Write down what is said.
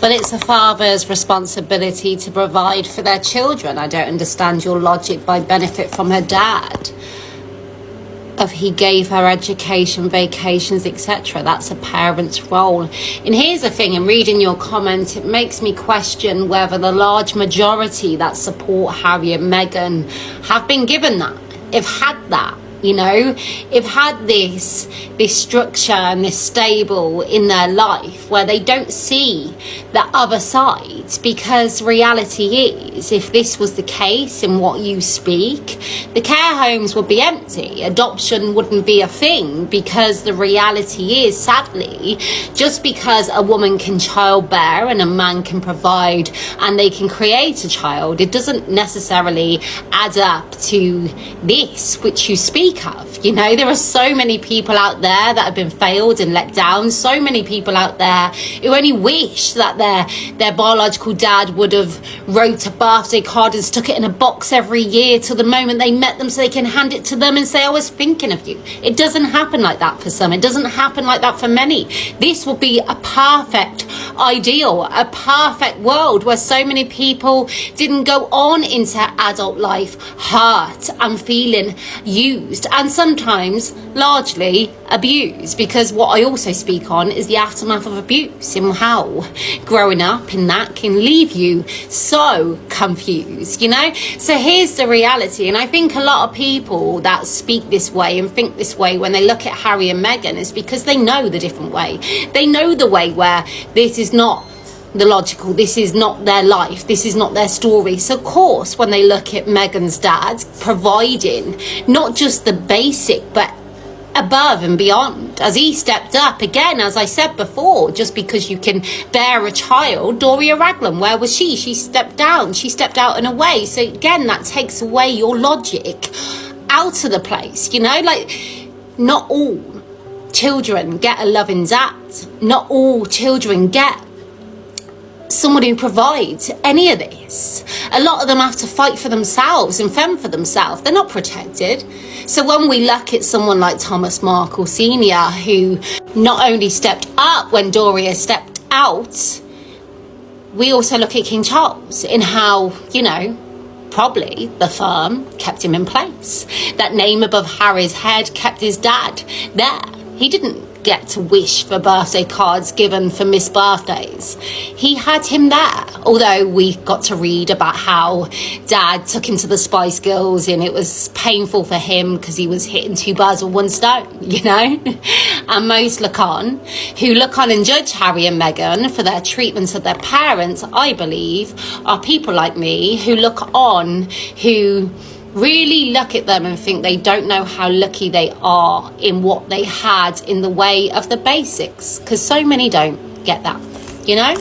But it's a father's responsibility to provide for their children. I don't understand your logic by benefit from her dad. Of he gave her education, vacations, etc. That's a parent's role. And here's the thing, in reading your comments, it makes me question whether the large majority that support Harry and Meghan have been given that, have had that. You know, have had this structure and this stable in their life where they don't see the other side, because reality is, if this was the case in what you speak, the care homes would be empty, adoption wouldn't be a thing, because the reality is, sadly, just because a woman can childbear and a man can provide and they can create a child, it doesn't necessarily add up to this which you speak of. You know, there are so many people out there that have been failed and let down, so many people out there who only wish that their biological dad would have wrote a birthday card and stuck it in a box every year till the moment they met them so they can hand it to them and say, I was thinking of you. It doesn't happen like that for some. It doesn't happen like that for many. This will be a perfect ideal, a perfect world where so many people didn't go on into adult life hurt and feeling used, and sometimes largely abused, because what I also speak on is the aftermath of abuse and how growing up in that can leave you so confused, you know. So here's the reality, and I think a lot of people that speak this way and think this way when they look at Harry and Meghan is because they know the different way. They know the way where this is not the logical, this is not their life, this is not their story. So of course, when they look at Meghan's dad providing not just the basic but above and beyond, as he stepped up again, as I said before, just because you can bear a child. Doria Raglan, where was she? She stepped down, she stepped out and away. So again, that takes away your logic out of the place, you know. Like, not all children get a loving dad, not all children get someone who provides any of this. A lot of them have to fight for themselves and fend for themselves. They're not protected. So when we look at someone like Thomas Markle Sr., who not only stepped up when Doria stepped out, we also look at King Charles in how, you know, probably the firm kept him in place. That name above Harry's head kept his dad there. He didn't get to wish for birthday cards given for missed birthdays. He had him there. Although we got to read about how dad took him to the Spice Girls and it was painful for him because he was hitting two birds with one stone, you know. And most look on and judge Harry and Meghan for their treatment of their parents, I believe, are people like me who look on, who really look at them and think they don't know how lucky they are in what they had in the way of the basics, because so many don't get that, you know.